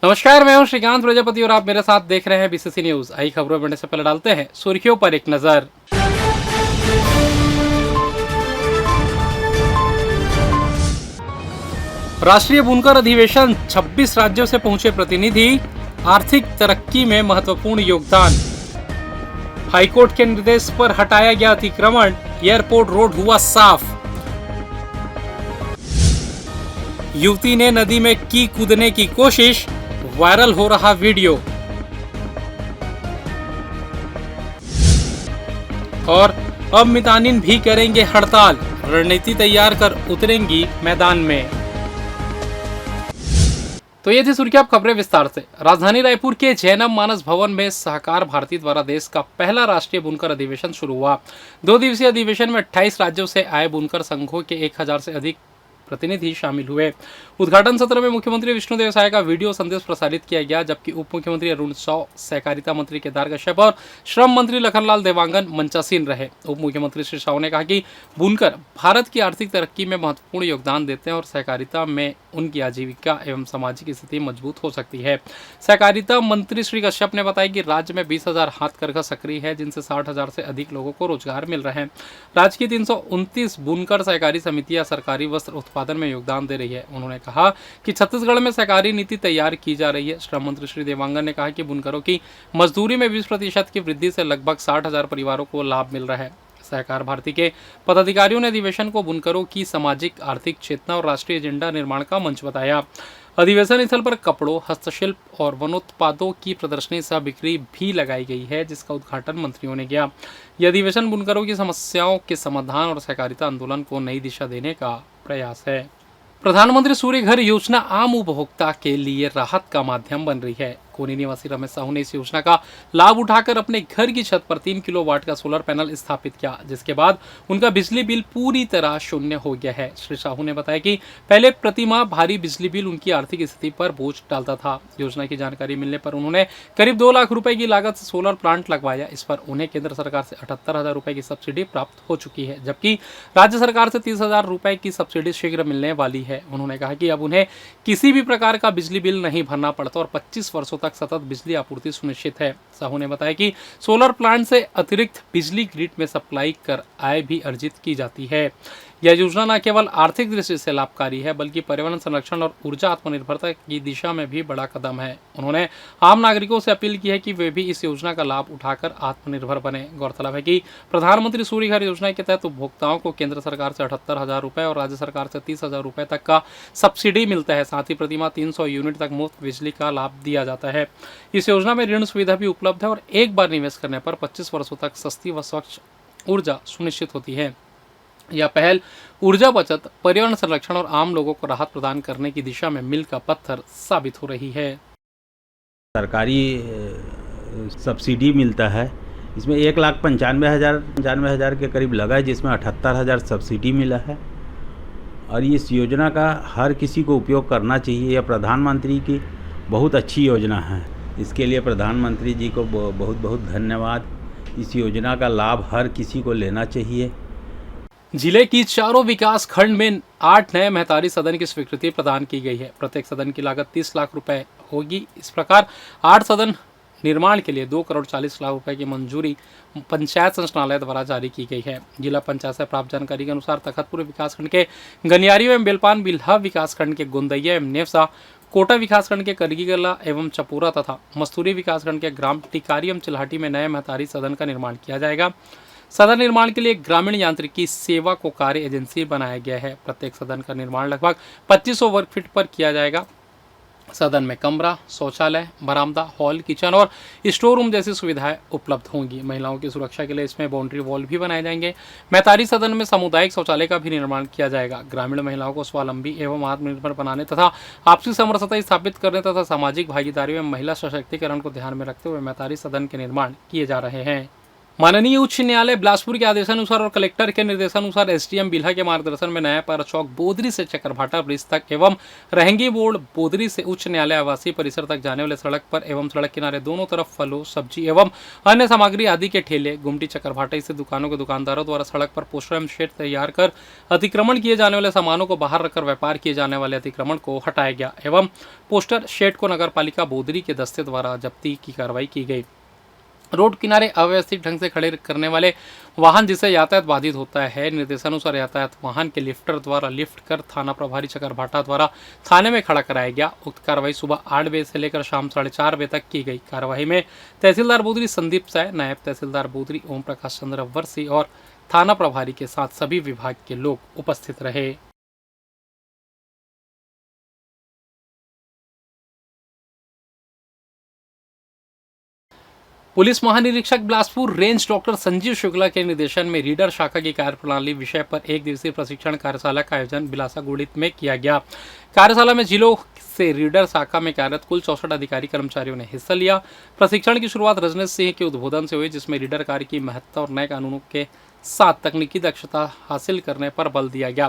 नमस्कार, मैं हूं श्रीकांत प्रजापति और आप मेरे साथ देख रहे हैं बीसीसी न्यूज। आई खबरों बढ़ने से पहले डालते हैं सुर्खियों पर एक नजर। राष्ट्रीय बुनकर अधिवेशन, 26 राज्यों से पहुंचे प्रतिनिधि, आर्थिक तरक्की में महत्वपूर्ण योगदान। हाईकोर्ट के निर्देश पर हटाया गया अतिक्रमण, एयरपोर्ट रोड हुआ साफ। युवती ने नदी में की कूदने की कोशिश, वायरल हो रहा वीडियो। और अब मितानिन भी करेंगे हड़ताल, रणनीति तैयार कर उतरेंगी मैदान में। तो ये थी सुर्खियां, अब खबरें विस्तार से। राजधानी रायपुर के जैनम मानस भवन में सहकार भारती द्वारा देश का पहला राष्ट्रीय बुनकर अधिवेशन शुरू हुआ। 2 दिवसीय अधिवेशन में 28 राज्यों से आए बुनकर संघों के 1000 से अधिक प्रतिनिधि शामिल हुए। उद्घाटन सत्र में मुख्यमंत्री विष्णुदेव साय का वीडियो संदेश प्रसारित किया गया, जबकि उप मुख्यमंत्री अरुण साव, सहकारिता मंत्री केदार कश्यप और श्रम मंत्री लखनलाल देवांगन मंचासीन रहे। उप मुख्यमंत्री श्री साव ने कहा कि बुनकर भारत की आर्थिक तरक्की में महत्वपूर्ण योगदान देते हैं और सहकारिता में उनकी आजीविका एवं सामाजिक स्थिति मजबूत हो सकती है। सहकारिता मंत्री श्री कश्यप ने बताया कि राज्य में 20,000 हाथकरघा सक्रिय है, जिनसे 60,000 से अधिक लोगों को रोजगार मिल रहे हैं। राज्य की 329 बुनकर सहकारी समितियां सरकारी वस्त्र उत्पादन में योगदान दे रही है। उन्होंने कहा कि छत्तीसगढ़ में सहकारी नीति तैयार की जा रही है। श्रम मंत्री श्री देवांगन ने कहा कि बुनकरों की मजदूरी में 20% की वृद्धि से लगभग 60,000 परिवारों को लाभ मिल रहा है। सहकार भारती के पदाधिकारियों ने अधिवेशन को बुनकरों की सामाजिक आर्थिक चेतना और राष्ट्रीय एजेंडा निर्माण का मंच बताया। अधिवेशन स्थल पर कपड़ों, हस्तशिल्प और वनोत्पादों की प्रदर्शनी सह बिक्री भी लगाई गई है, जिसका उद्घाटन मंत्रियों ने किया। यह अधिवेशन बुनकरों की समस्याओं के समाधान और सहकारिता आंदोलन को नई दिशा देने का प्रयास है। प्रधानमंत्री सूर्य घर योजना आम उपभोक्ता के लिए राहत का माध्यम बन रही है। कोनी निवासी रमेश साहू ने इस योजना का लाभ उठाकर अपने घर की छत पर 3 किलोवाट का सोलर पैनल स्थापित किया, जिसके बाद उनका बिजली बिल पूरी तरह शून्य हो गया है। श्री साहू ने बताया कि पहले प्रति माह भारी बिजली बिल उनकी आर्थिक स्थिति पर बोझ डालता था। योजना की जानकारी मिलने पर उन्होंने करीब 2 लाख रुपए की लागत से सोलर प्लांट लगवाया। इस पर उन्हें केंद्र सरकार से 78,000 रुपए की सब्सिडी प्राप्त हो चुकी है, जबकि राज्य सरकार से 30,000 रुपए की सब्सिडी शीघ्र मिलने वाली है। उन्होंने कहा कि अब उन्हें किसी भी प्रकार का बिजली बिल नहीं भरना पड़ता और 25 वर्षों तक सतत बिजली आपूर्ति सुनिश्चित है। साहू ने बताया कि सोलर प्लांट से अतिरिक्त बिजली ग्रिड में सप्लाई कर आय भी अर्जित की जाती है। यह योजना न केवल आर्थिक दृष्टि से लाभकारी है, बल्कि पर्यावरण संरक्षण और ऊर्जा आत्मनिर्भरता की दिशा में भी बड़ा कदम है। उन्होंने आम नागरिकों से अपील की है कि वे भी इस योजना का लाभ उठाकर आत्मनिर्भर बने। गौरतलब है कि प्रधानमंत्री सूर्य घर योजना के तहत उपभोक्ताओं को केंद्र सरकार से 78,000 रुपए और राज्य सरकार से 30,000 रुपए तक का सब्सिडी मिलता है। साथ ही प्रतिमाह 300 यूनिट तक मुफ्त बिजली का लाभ दिया जाता है। इस योजना में ऋण सुविधा भी उपलब्ध है और एक बार निवेश करने पर 25 वर्षों तक सस्ती व स्वच्छ ऊर्जा सुनिश्चित होती है। यह पहल ऊर्जा बचत, पर्यावरण संरक्षण और आम लोगों को राहत प्रदान करने की दिशा में मील का पत्थर साबित हो रही है। सरकारी सब्सिडी मिलता है, इसमें 1,95,000 के करीब लगा है, जिसमें 78,000 सब्सिडी मिला है। और इस योजना का हर किसी को उपयोग करना चाहिए। यह प्रधानमंत्री की बहुत अच्छी योजना है। इसके लिए प्रधानमंत्री जी को बहुत बहुत धन्यवाद। इस योजना का लाभ हर किसी को लेना चाहिए। जिले की चारों विकास खंड में 8 नए महतारी सदन की स्वीकृति प्रदान की गई है। प्रत्येक सदन की लागत 30 लाख रुपए होगी। इस प्रकार 8 सदन निर्माण के लिए 2 करोड़ 40 लाख रुपए की मंजूरी पंचायत संचालनालय द्वारा जारी की गई है। जिला पंचायत से प्राप्त जानकारी के अनुसार तखतपुर विकासखंड के गनियारी एवं बेलपान बिल्हा विकासखंड के गोंदैया एवं नेवसा, कोटा विकासखंड के करगीगला एवं चपूरा तथा मस्तूरी विकासखंड के ग्राम टिकारी एवं चिल्हाटी में नए महतारी सदन का निर्माण किया जाएगा। सदन निर्माण के लिए ग्रामीण यांत्रिकी सेवा को कार्य एजेंसी बनाया गया है। प्रत्येक सदन का निर्माण लगभग 2500 वर्ग फीट पर किया जाएगा। सदन में कमरा, शौचालय, बरामदा, हॉल, किचन और स्टोर रूम जैसी सुविधाएं उपलब्ध होंगी। महिलाओं की सुरक्षा के लिए इसमें बाउंड्री वॉल भी बनाए जाएंगे। महतारी सदन में सामुदायिक शौचालय का भी निर्माण किया जाएगा। ग्रामीण महिलाओं को स्वावलंबी एवं आत्मनिर्भर बनाने तथा आपसी समरसता स्थापित करने तथा सामाजिक भागीदारी एवं महिला सशक्तिकरण को ध्यान में रखते हुए महतारी सदन के निर्माण किए जा रहे हैं। माननीय उच्च न्यायालय बिलासपुर के आदेशानुसार और कलेक्टर के निर्देशानुसार एसडीएम बिल्हा के मार्गदर्शन में नया पारा चौक बोदरी से चकरभाटा ब्रिज तक एवं रहंगी बोर्ड बोदरी से उच्च न्यायालय आवासीय परिसर तक जाने वाले सड़क पर एवं सड़क किनारे दोनों तरफ फलों सब्जी एवं अन्य सामग्री आदि के ठेले गुमटी चकरभाटा से दुकानों के दुकानदारों द्वारा सड़क पर पोस्टर एवं शेड तैयार कर अतिक्रमण किए जाने वाले सामानों को बाहर रखकर व्यापार किए जाने वाले अतिक्रमण को हटाया गया एवं पोस्टर शेड को नगर पालिका बोदरी के दस्ते द्वारा जब्ती की कार्रवाई की गई। रोड किनारे अव्यवस्थित ढंग से खड़े करने वाले वाहन जिससे यातायात बाधित होता है, निर्देशानुसार यातायात वाहन के लिफ्टर द्वारा लिफ्ट कर थाना प्रभारी चकरभाटा द्वारा थाने में खड़ा कराया गया। उक्त कार्रवाई सुबह 8 बजे से लेकर शाम 4:30 बजे तक की गई। कार्रवाई में तहसीलदार बोदरी संदीप साय, नायब तहसीलदार बोदरी ओम प्रकाश चंद्र वर्षी और थाना प्रभारी के साथ सभी विभाग के लोग उपस्थित रहे। पुलिस महानिरीक्षक बिलासपुर रेंज डॉक्टर संजीव शुक्ला के निर्देशन में रीडर शाखा की कार्यप्रणाली विषय पर 1 दिवसीय प्रशिक्षण कार्यशाला का आयोजन बिलासा गुड़ित में किया गया। कार्यशाला में जिलों से रीडर शाखा में कार्यरत कुल 64 अधिकारी कर्मचारियों ने हिस्सा लिया। प्रशिक्षण की शुरुआत रजनीश सिंह के उद्बोधन से हुई, जिसमें रीडर कार्य की महत्ता और नए कानूनों के साथ तकनीकी दक्षता हासिल करने पर बल दिया गया।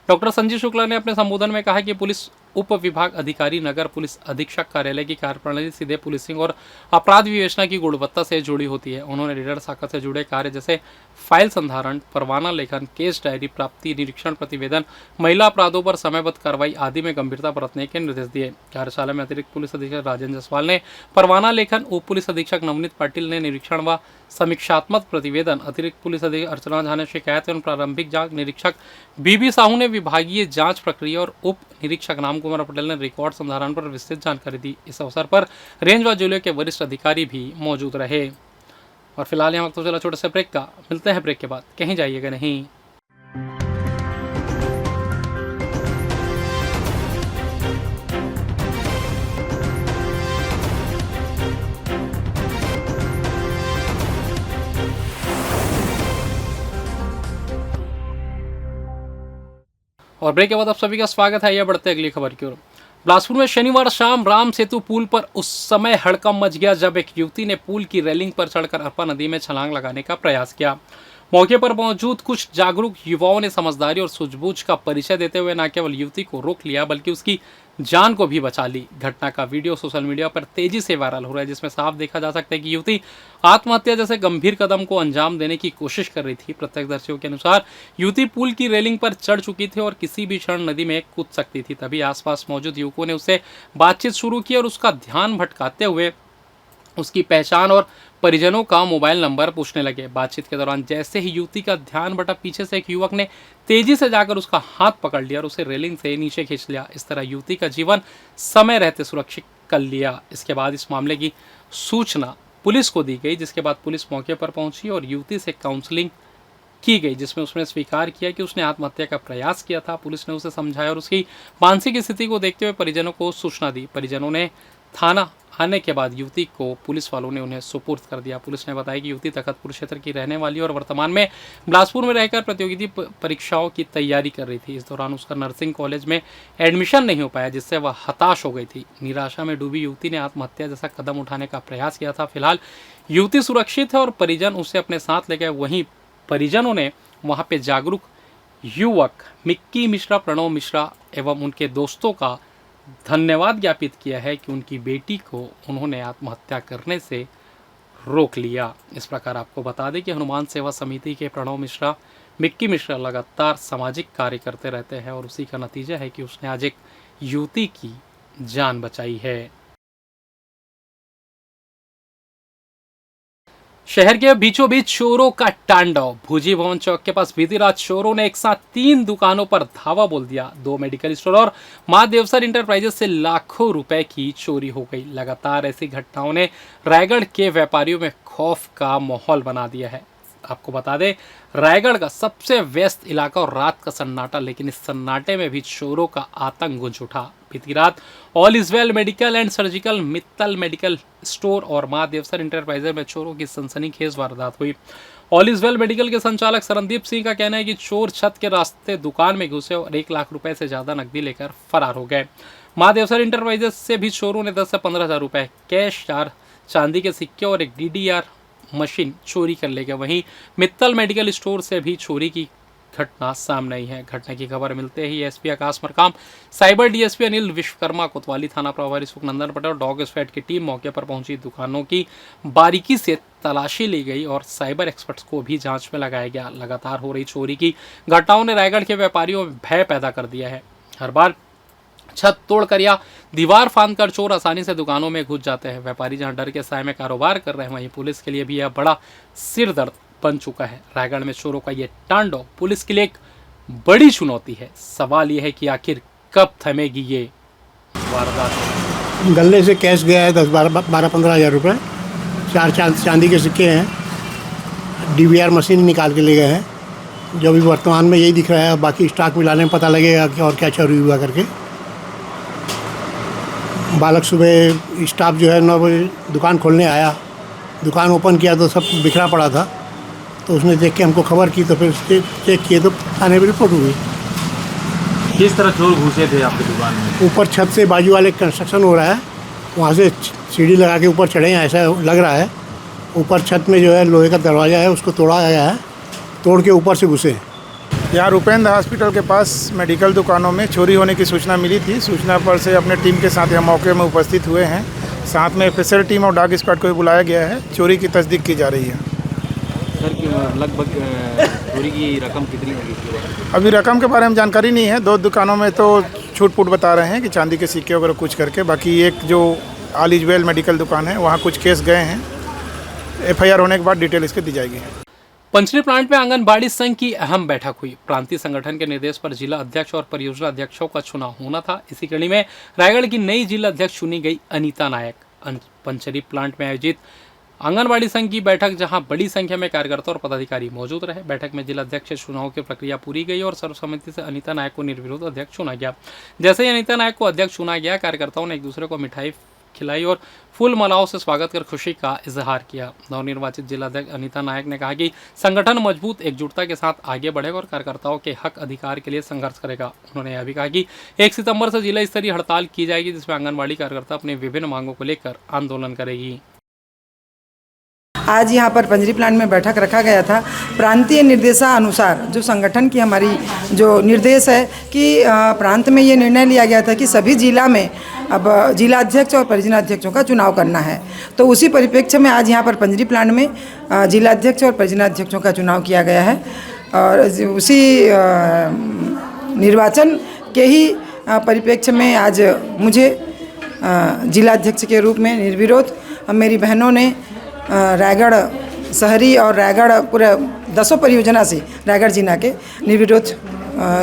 डॉक्टर संजीव शुक्ला ने अपने संबोधन में कहा कि पुलिस उप विभाग अधिकारी नगर पुलिस अधीक्षक कार्यालय की कार्यप्रणाली सीधे पुलिसिंग और अपराध विवेचना की गुणवत्ता से जुड़ी होती है। उन्होंने रीडर शाखा से जुड़े कार्य जैसे फाइल संधारण, परवाना लेखन, केस डायरी प्राप्ति, निरीक्षण प्रतिवेदन, महिला अपराधों पर समयबद्ध कार्रवाई आदि में गंभीरता बरतने के निर्देश दिए। कार्यशाला में अतिरिक्त पुलिस अधीक्षक राजेंद्र जायसवाल ने परवाना लेखन, उप पुलिस अधीक्षक नवनीत पाटिल ने निरीक्षण व समीक्षात्मक प्रतिवेदन, अतिरिक्त पुलिस अधीक्षक अर्चना झा ने शिकायत एवं प्रारंभिक जांच, निरीक्षक बीबी साहू ने विभागीय जांच प्रक्रिया और उप निरीक्षक राम कुमार पटेल ने रिकॉर्ड संधारण पर विस्तृत जानकारी दी। इस अवसर पर रेंज व जिले के वरिष्ठ अधिकारी भी मौजूद रहे। और फिलहाल यहाँ वक्त तो चला छोटे से ब्रेक का, मिलते हैं ब्रेक के बाद, कहीं जाइएगा नहीं। और ब्रेक के बाद आप सभी का स्वागत है। यह बढ़ते अगली खबर की ओर। बिलासपुर में शनिवार शाम राम सेतु पुल पर उस समय हड़कंप मच गया जब एक युवती ने पुल की रेलिंग पर चढ़कर अरपा नदी में छलांग लगाने का प्रयास किया। मौके पर मौजूद कुछ जागरूक युवाओं ने समझदारी और सूझबूझ का परिचय देते हुए न केवल युवती को रोक लिया बल्कि उसकी जान को भी बचा ली। घटना का वीडियो सोशल मीडिया पर तेजी से वायरल हो रहा है, जिसमें साफ देखा जा सकता है कि युवती आत्महत्या जैसे गंभीर कदम को अंजाम देने की कोशिश कर रही थी। प्रत्यक्षदर्शियों के अनुसार युवती पुल की रेलिंग पर चढ़ चुकी थी और किसी भी क्षण नदी में कूद सकती थी। तभी आसपास मौजूद युवकों ने उससे बातचीत शुरू की और उसका ध्यान भटकाते हुए उसकी पहचान और परिजनों का मोबाइल नंबर पूछने लगे। बातचीत के दौरान जैसे ही युवती का ध्यान बटा, पीछे से एक युवक ने तेजी से जाकर उसका हाथ पकड़ लिया और उसे रेलिंग से नीचे खींच लिया। इस तरह युवती का जीवन समय रहते सुरक्षित कर लिया। इसके बाद इस मामले की सूचना पुलिस को दी गई, जिसके बाद पुलिस मौके पर पहुंची और युवती से काउंसलिंग की गई, जिसमें उसने स्वीकार किया कि उसने आत्महत्या का प्रयास किया था। पुलिस ने उसे समझाया और उसकी मानसिक स्थिति को देखते हुए परिजनों को सूचना दी। परिजनों ने थाना आने के बाद युवती को पुलिस वालों ने उन्हें सुपुर्द कर दिया। पुलिस ने बताया कि युवती तखतपुर क्षेत्र की रहने वाली और वर्तमान में बिलासपुर में रहकर प्रतियोगिता परीक्षाओं की तैयारी कर रही थी। इस दौरान उसका नर्सिंग कॉलेज में एडमिशन नहीं हो पाया, जिससे वह हताश हो गई थी। निराशा में डूबी युवती ने आत्महत्या जैसा कदम उठाने का प्रयास किया था। फिलहाल युवती सुरक्षित है और परिजन उसे अपने साथ ले गए। वहीं परिजनों ने वहाँ पे जागरूक युवक मिक्की मिश्रा, प्रणव मिश्रा एवं उनके दोस्तों का धन्यवाद ज्ञापित किया है कि उनकी बेटी को उन्होंने आत्महत्या करने से रोक लिया। इस प्रकार आपको बता दें कि हनुमान सेवा समिति के प्रणव मिश्रा, मिक्की मिश्रा लगातार सामाजिक कार्य करते रहते हैं और उसी का नतीजा है कि उसने आज एक युवती की जान बचाई है। शहर के बीचों बीच चोरों का तांडव। भुजी भवन चौक के पास बीती रात चोरों ने एक साथ 3 दुकानों पर धावा बोल दिया। 2 मेडिकल स्टोर और मां देवसर इंटरप्राइजेस से लाखों रुपए की चोरी हो गई। लगातार ऐसी घटनाओं ने रायगढ़ के व्यापारियों में खौफ का माहौल बना दिया है। आपको बता दें, रायगढ़ का सबसे व्यस्त इलाका और रात का सन्नाटा, लेकिन इस सन्नाटे में भी चोरों का आतंक गूंज उठा। बीती रात all is well medical and surgical, Mittal medical store और मां देवसर इंटरप्राइजेज में चोरों की सनसनीखेज वारदात हुई। ऑल इज वेल मेडिकल के संचालक सरनदीप सिंह का कहना है कि चोर छत के रास्ते दुकान में घुसे और 1 लाख रुपए से ज्यादा नकदी लेकर फरार हो गए। मां देवसर इंटरप्राइजेज से भी चोरों ने 10 से 15 हज़ार रुपए कैश, 4 चांदी के सिक्के और एक DDR मशीन चोरी कर ले गए। वहीं मित्तल मेडिकल स्टोर से भी चोरी की घटना सामने आई है। घटना की खबर मिलते ही एसपी आकाश मरकाम, साइबर डीएसपी अनिल विश्वकर्मा, कोतवाली थाना प्रभारी सुखनंदन पटेल और डॉग स्क्वाड की टीम मौके पर पहुंची। दुकानों की बारीकी से तलाशी ली गई और साइबर एक्सपर्ट्स को भी जांच में लगाया गया। लगातार हो रही चोरी की घटनाओं ने रायगढ़ के व्यापारियों में भय पैदा कर दिया है। हर बार छत तोड़कर या दीवार फांदकर चोर आसानी से दुकानों में घुस जाते हैं। व्यापारी जहां डर के साए में कारोबार कर रहे हैं, वहीं पुलिस के लिए भी यह बड़ा सिर दर्द बन चुका है। रायगढ़ में चोरों का ये तांडव पुलिस के लिए एक बड़ी चुनौती है। सवाल यह है कि आखिर कब थमेगी ये वारदात। गले से कैश गया है 10-12-15 हज़ार रुपये, 4 चांदी के सिक्के हैं, डीवीआर मशीन निकाल के ले गए हैं। जो भी वर्तमान में यही दिख रहा है, बाकी स्टॉक मिलाने में पता लगेगा कि और क्या चोरी हुआ करके। बालक सुबह स्टाफ जो है 9 बजे दुकान खोलने आया, दुकान ओपन किया तो सब बिखरा पड़ा था, तो उसने देख के हमको खबर की, तो फिर चेक किए तो थाने में रिपोर्ट हुई। किस तरह चोर घुसे थे आपकी दुकान में? ऊपर छत से बाजू वाले कंस्ट्रक्शन हो रहा है, वहाँ से सीढ़ी लगा के ऊपर चढ़े हैं, ऐसा लग रहा है। ऊपर छत में जो है लोहे का दरवाज़ा है, उसको तोड़ा गया है, तोड़ के ऊपर से घुसे। यहाँ रुपेंद्र हॉस्पिटल के पास मेडिकल दुकानों में चोरी होने की सूचना मिली थी। सूचना पर से अपने टीम के साथ यहाँ मौके में उपस्थित हुए हैं। साथ में स्पेशल टीम और डॉग स्क्वाड को भी बुलाया गया है। चोरी की तस्दीक की जा रही है। सर लगभग चोरी की रकम कितनी होगी? अभी रकम के बारे में जानकारी नहीं है। 2 दुकानों में तो छूट पुट बता रहे हैं कि चांदी के सिक्के वगैरह कुछ करके, बाकी एक जो ऑल इज वेल मेडिकल दुकान है वहाँ कुछ केस गए हैं। FIR होने के बाद डिटेल इसकी दी जाएगी। पंचरी प्लांट में आंगनबाड़ी संघ की अहम बैठक हुई। प्रांतीय संगठन के निर्देश पर जिला अध्यक्ष और परियोजना अध्यक्षों का चुनाव होना था। इसी कड़ी में रायगढ़ की नई जिला अध्यक्ष चुनी गई अनीता नायक। पंचरी प्लांट में आयोजित आंगनबाड़ी संघ की बैठक, जहां बड़ी संख्या में कार्यकर्ता और पदाधिकारी मौजूद रहे। बैठक में जिला अध्यक्ष चुनाव की प्रक्रिया पूरी गई और सर्वसम्मति से अनीता नायक को निर्विरोध अध्यक्ष चुना गया। जैसे ही अनीता नायक को अध्यक्ष चुना गया, कार्यकर्ताओं ने एक दूसरे को मिठाई खिलाई और फूल मालाओं से स्वागत कर खुशी का इजहार किया। नवनिर्वाचित जिला अध्यक्ष अनीता नायक ने कहा कि संगठन मजबूत एकजुटता के साथ आगे बढ़ेगा और कार्यकर्ताओं के हक अधिकार के लिए संघर्ष करेगा। उन्होंने यह भी कहा कि 1 सितंबर से जिला स्तरीय हड़ताल की जाएगी, जिसमें आंगनबाड़ी कार्यकर्ता अपने विभिन्न मांगों को लेकर आंदोलन करेगी। आज यहाँ पर पंचरी प्लांट में बैठक रखा गया था। प्रांतीय निर्देशानुसार जो संगठन की हमारी जो निर्देश है कि प्रांत में ये निर्णय लिया गया था कि सभी जिला में अब जिला अध्यक्ष और परियोजना अध्यक्षों का चुनाव करना है। तो उसी परिप्रेक्ष्य में आज यहाँ पर पंचरी प्लांट में जिला अध्यक्ष और परियोजना अध्यक्षों का चुनाव किया गया है और उसी निर्वाचन के ही परिप्रेक्ष्य में आज मुझे जिला अध्यक्ष के रूप में निर्विरोध मेरी बहनों ने रायगढ़ शहरी और रायगढ़ पूरे 10 परियोजना से रायगढ़ जिला के निर्विरोध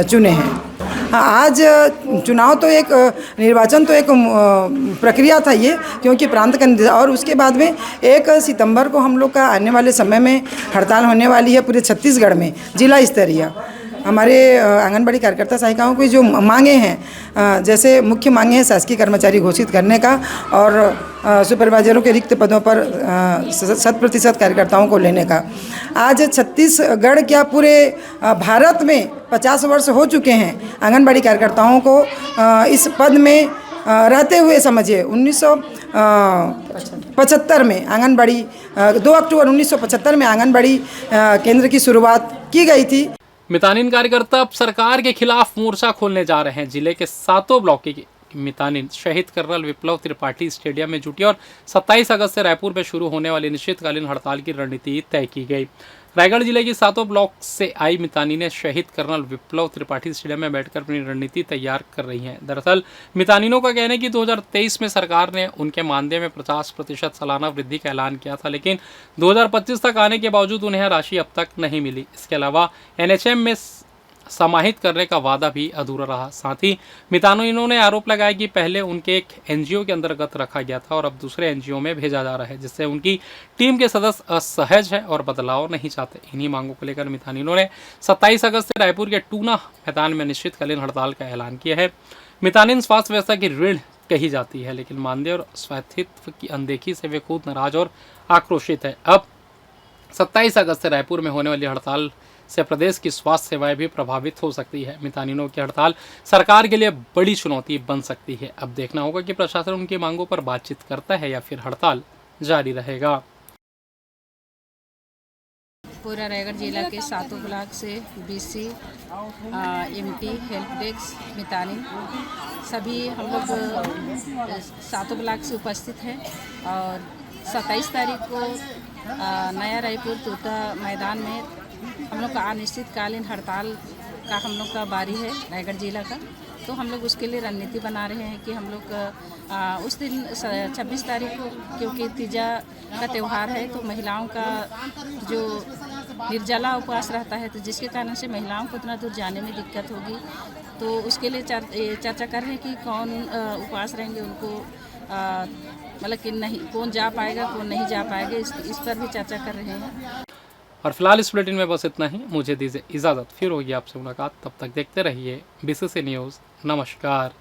चुने हैं। आज चुनाव तो एक निर्वाचन तो एक प्रक्रिया था ये, क्योंकि प्रांत का और उसके बाद में 1 सितंबर को हम लोग का आने वाले समय में हड़ताल होने वाली है पूरे छत्तीसगढ़ में जिला स्तरीय। हमारे आंगनबाड़ी कार्यकर्ता सहायिकाओं की जो मांगे हैं, जैसे मुख्य मांगे हैं शासकीय कर्मचारी घोषित करने का और सुपरवाइजरों के रिक्त पदों पर 100% कार्यकर्ताओं को लेने का। आज छत्तीसगढ़ क्या पूरे भारत में 50 वर्ष हो चुके हैं आंगनबाड़ी कार्यकर्ताओं को इस पद में रहते हुए। समझिए 1975 में आंगनबाड़ी 2 अक्टूबर 1975 में आंगनबाड़ी केंद्र की शुरुआत की गई थी। मितानिन कार्यकर्ता अब सरकार के खिलाफ मोर्चा खोलने जा रहे हैं। जिले के 7 ब्लॉक की मितानिन शहीद कर्नल विप्लव त्रिपाठी स्टेडियम में जुटी और 27 अगस्त से रायपुर में शुरू होने वाली निश्चितकालीन हड़ताल की रणनीति तय की गई। रायगढ़ जिले की 7 ब्लॉक से आई मितानिनें शहीद कर्नल विप्लव त्रिपाठी स्टेडियम में बैठकर अपनी रणनीति तैयार कर रही हैं। दरअसल मितानिनों का कहना है कि 2023 में सरकार ने उनके मानदेय में 50% सालाना वृद्धि का ऐलान किया था, लेकिन 2025 तक आने के बावजूद उन्हें राशि अब तक नहीं मिली। इसके अलावा NHM में समाहित करने का वादा भी अधूरा रहा। साथ ही मितानिनों ने आरोप लगाया कि पहले उनके एक NGO के अंतर्गत रखा गया था और अब दूसरे NGO में भेजा जा रहा है, जिससे उनकी टीम के सदस्य असहज है और बदलाव नहीं चाहते। इन्हीं मांगों को लेकर मितानिनों ने 27 अगस्त से रायपुर के टूना मैदान में निश्चितकालीन हड़ताल का ऐलान किया है। मितानिन स्वास्थ्य व्यवस्था की ऋण कही जाती है, लेकिन मानदेय और स्वायत्तित्व की अनदेखी से वे खुद नाराज और आक्रोशित है। अब 27 अगस्त से रायपुर में होने वाली हड़ताल से प्रदेश की स्वास्थ्य सेवाएं भी प्रभावित हो सकती है। मितानिनों की हड़ताल सरकार के लिए बड़ी चुनौती बन सकती है। अब देखना होगा कि प्रशासन उनकी मांगों पर बातचीत करता है या फिर हड़ताल जारी रहेगा। पूरा रायगढ़ जिला के सातों ब्लॉक से BC MT हेल्प डेस्क मितानी सभी हम लोग सातों ब्लॉक से उपस्थित हैं और 27 तारीख को नया रायपुर तोता मैदान में हम लोग का अनिश्चितकालीन हड़ताल का हम लोग का बारी है रायगढ़ जिला का। तो हम लोग उसके लिए रणनीति बना रहे हैं कि हम लोग उस दिन 26 तारीख को क्योंकि तीजा का त्यौहार है तो महिलाओं का जो निर्जला उपवास रहता है तो जिसके कारण से महिलाओं को उतना दूर जाने में दिक्कत होगी। तो उसके लिए चर्चा कर रहे हैं कि कौन उपवास रहेंगे उनको मतलब कि नहीं कौन जा पाएगा कौन नहीं जा पाएगा इस पर भी चर्चा कर रहे हैं। और फिलहाल इस बुलेटिन में बस इतना ही। मुझे दीजिए इजाज़त, फिर होगी आपसे मुलाकात। तब तक देखते रहिए BCC न्यूज़। नमस्कार।